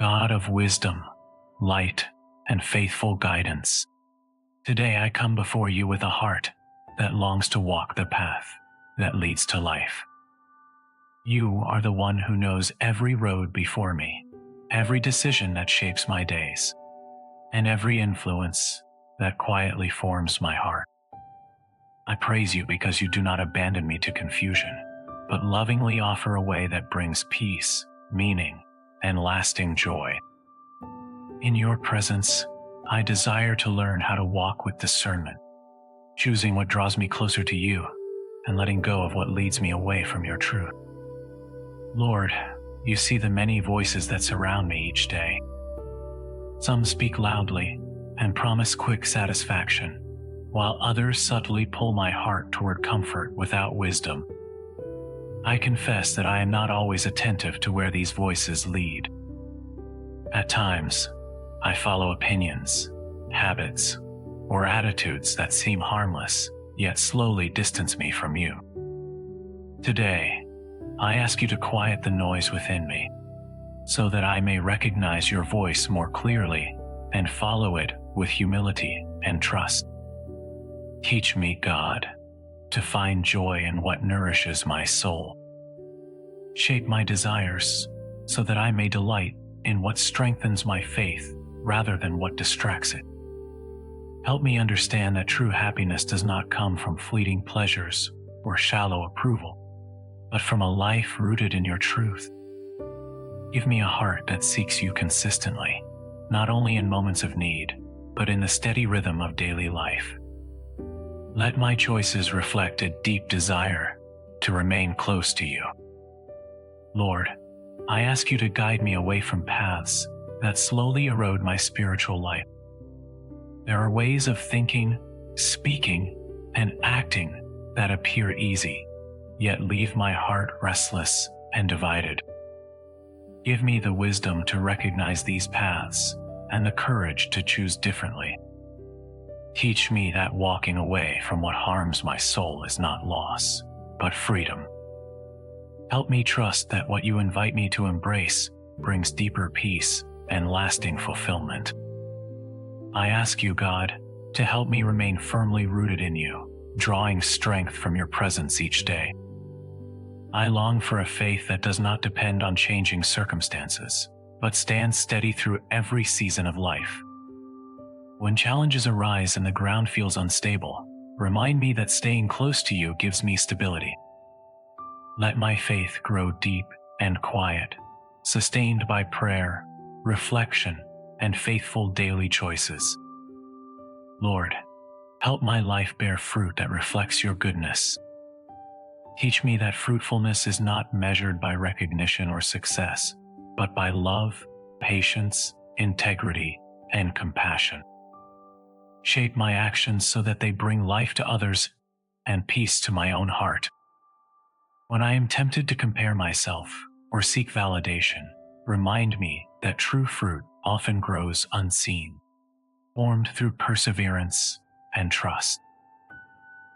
God of wisdom, light, and faithful guidance, today I come before you with a heart that longs to walk the path that leads to life. You are the one who knows every road before me, every decision that shapes my days, and every influence that quietly forms my heart. I praise you because you do not abandon me to confusion, but lovingly offer a way that brings peace, meaning, and lasting joy. In your presence, I desire to learn how to walk with discernment, choosing what draws me closer to you and letting go of what leads me away from your truth. Lord, you see the many voices that surround me each day. Some speak loudly and promise quick satisfaction, while others subtly pull my heart toward comfort without wisdom. I confess that I am not always attentive to where these voices lead. At times, I follow opinions, habits, or attitudes that seem harmless, yet slowly distance me from you. Today, I ask you to quiet the noise within me, so that I may recognize your voice more clearly and follow it with humility and trust. Teach me, God, to find joy in what nourishes my soul. Shape my desires so that I may delight in what strengthens my faith rather than what distracts it. Help me understand that true happiness does not come from fleeting pleasures or shallow approval, but from a life rooted in your truth. Give me a heart that seeks you consistently, not only in moments of need, but in the steady rhythm of daily life. Let my choices reflect a deep desire to remain close to you. Lord, I ask you to guide me away from paths that slowly erode my spiritual life. There are ways of thinking, speaking, and acting that appear easy, yet leave my heart restless and divided. Give me the wisdom to recognize these paths and the courage to choose differently. Teach me that walking away from what harms my soul is not loss, but freedom. Help me trust that what you invite me to embrace brings deeper peace and lasting fulfillment. I ask you, God, to help me remain firmly rooted in you, drawing strength from your presence each day. I long for a faith that does not depend on changing circumstances, but stands steady through every season of life. When challenges arise and the ground feels unstable, remind me that staying close to you gives me stability. Let my faith grow deep and quiet, sustained by prayer, reflection, and faithful daily choices. Lord, help my life bear fruit that reflects your goodness. Teach me that fruitfulness is not measured by recognition or success, but by love, patience, integrity, and compassion. Shape my actions so that they bring life to others and peace to my own heart. When I am tempted to compare myself or seek validation, remind me that true fruit often grows unseen, formed through perseverance and trust.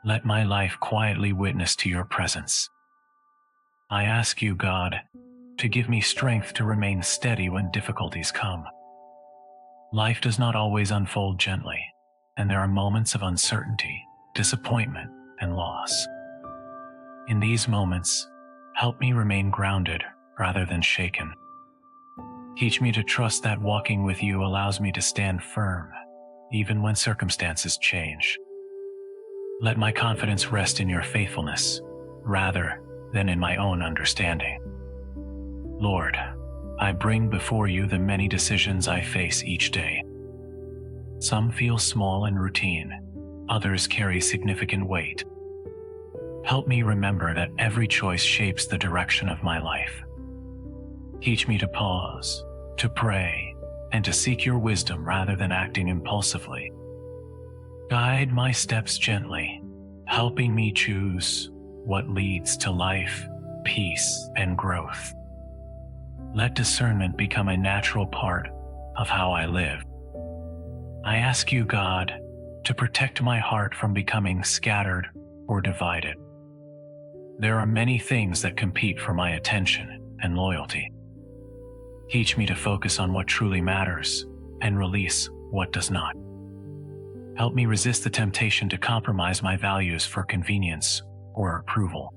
Let my life quietly witness to your presence. I ask you, God, to give me strength to remain steady when difficulties come. Life does not always unfold gently, and there are moments of uncertainty, disappointment, and loss. In these moments, help me remain grounded rather than shaken. Teach me to trust that walking with you allows me to stand firm, even when circumstances change. Let my confidence rest in your faithfulness, rather than in my own understanding. Lord, I bring before you the many decisions I face each day. Some feel small and routine, others carry significant weight. Help me remember that every choice shapes the direction of my life. Teach me to pause, to pray, and to seek your wisdom rather than acting impulsively. Guide my steps gently, helping me choose what leads to life, peace, and growth. Let discernment become a natural part of how I live. I ask you, God, to protect my heart from becoming scattered or divided. There are many things that compete for my attention and loyalty. Teach me to focus on what truly matters and release what does not. Help me resist the temptation to compromise my values for convenience or approval.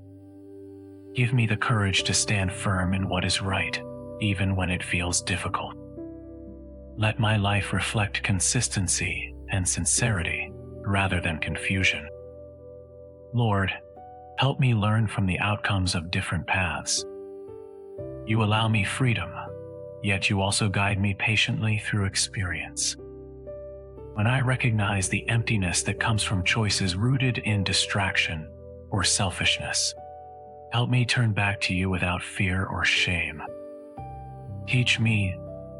Give me the courage to stand firm in what is right, even when it feels difficult. Let my life reflect consistency and sincerity rather than confusion. Lord, help me learn from the outcomes of different paths. You allow me freedom, yet you also guide me patiently through experience. When I recognize the emptiness that comes from choices rooted in distraction or selfishness, help me turn back to you without fear or shame. Teach me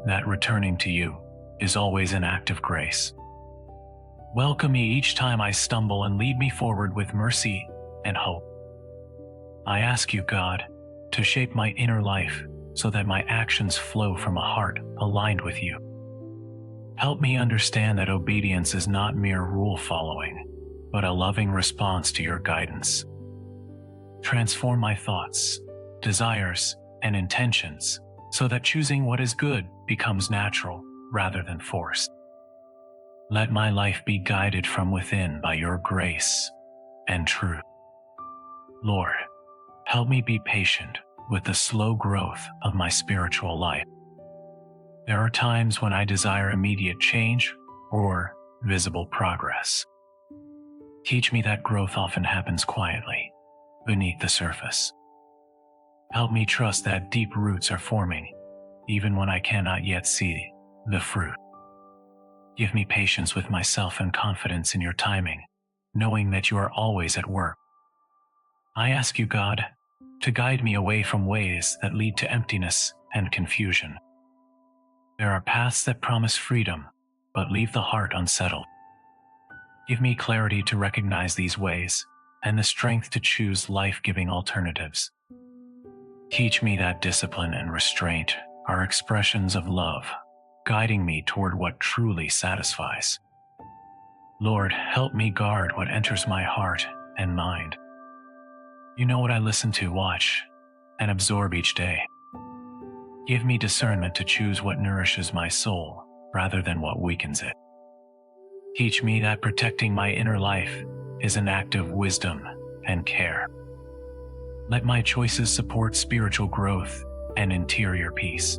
that returning to you is always an act of grace. Welcome me each time I stumble and lead me forward with mercy and hope. I ask you, God, to shape my inner life so that my actions flow from a heart aligned with you. Help me understand that obedience is not mere rule following, but a loving response to your guidance. Transform my thoughts, desires, and intentions so that choosing what is good becomes natural rather than forced. Let my life be guided from within by your grace and truth. Lord, help me be patient with the slow growth of my spiritual life. There are times when I desire immediate change or visible progress. Teach me that growth often happens quietly, beneath the surface. Help me trust that deep roots are forming, even when I cannot yet see the fruit. Give me patience with myself and confidence in your timing, knowing that you are always at work. I ask you, God, to guide me away from ways that lead to emptiness and confusion. There are paths that promise freedom, but leave the heart unsettled. Give me clarity to recognize these ways and the strength to choose life-giving alternatives. Teach me that discipline and restraint are expressions of love, guiding me toward what truly satisfies. Lord, help me guard what enters my heart and mind. You know what I listen to, watch, and absorb each day. Give me discernment to choose what nourishes my soul rather than what weakens it. Teach me that protecting my inner life is an act of wisdom and care. Let my choices support spiritual growth and interior peace.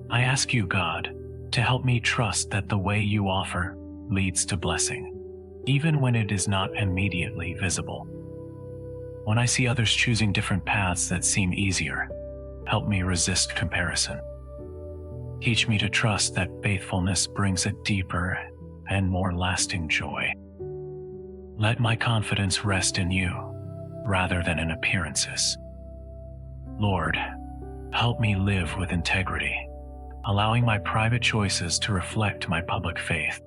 I ask you, God, to help me trust that the way you offer leads to blessing, even when it is not immediately visible. When I see others choosing different paths that seem easier, help me resist comparison. Teach me to trust that faithfulness brings a deeper and more lasting joy. Let my confidence rest in you rather than in appearances. Lord, help me live with integrity, allowing my private choices to reflect my public faith.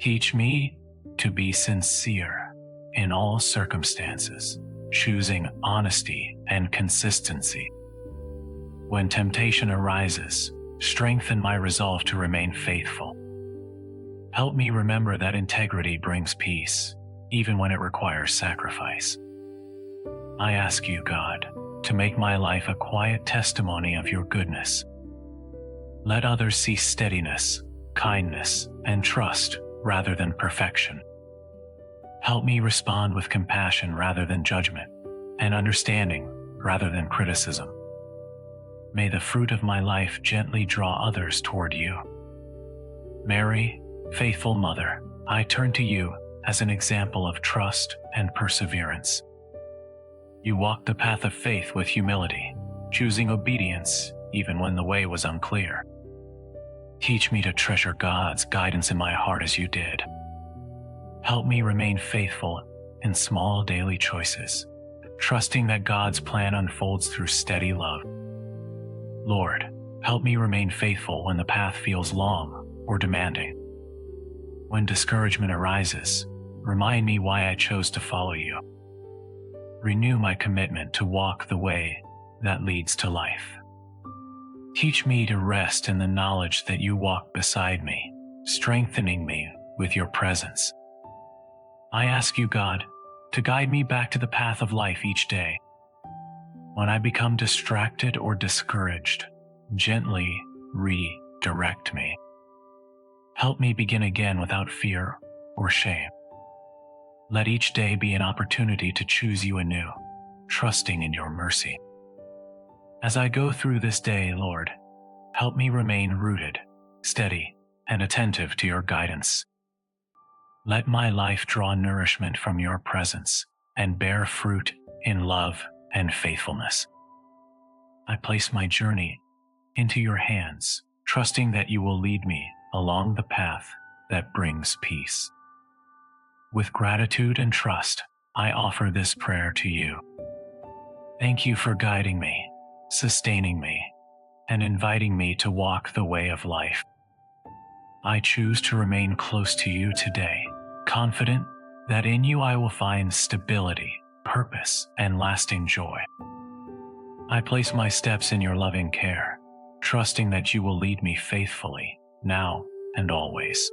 Teach me to be sincere in all circumstances, choosing honesty and consistency. When temptation arises, strengthen my resolve to remain faithful. Help me remember that integrity brings peace, even when it requires sacrifice. I ask you, God, to make my life a quiet testimony of your goodness. Let others see steadiness, kindness, and trust rather than perfection. Help me respond with compassion rather than judgment, and understanding rather than criticism. May the fruit of my life gently draw others toward you. Mary, faithful mother, I turn to you as an example of trust and perseverance. You walked the path of faith with humility, choosing obedience even when the way was unclear. Teach me to treasure God's guidance in my heart as you did. Help me remain faithful in small daily choices, trusting that God's plan unfolds through steady love. Lord, help me remain faithful when the path feels long or demanding. When discouragement arises, remind me why I chose to follow you. Renew my commitment to walk the way that leads to life. Teach me to rest in the knowledge that you walk beside me, strengthening me with your presence. I ask you, God, to guide me back to the path of life each day. When I become distracted or discouraged, Gently redirect me. Help me begin again without fear or shame. Let each day be an opportunity to choose you anew, trusting in your mercy. As I go through this day, Lord, help me remain rooted, steady, and attentive to your guidance. Let my life draw nourishment from your presence and bear fruit in love and faithfulness. I place my journey into your hands, trusting that you will lead me along the path that brings peace. With gratitude and trust, I offer this prayer to you. Thank you for guiding me, sustaining me, and inviting me to walk the way of life. I choose to remain close to you today, confident that in you I will find stability, purpose, and lasting joy. I place my steps in your loving care, trusting that you will lead me faithfully, now and always.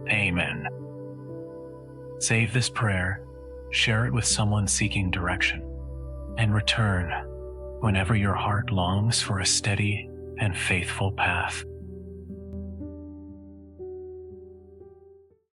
Amen. Save this prayer, share it with someone seeking direction, and return whenever your heart longs for a steady and faithful path.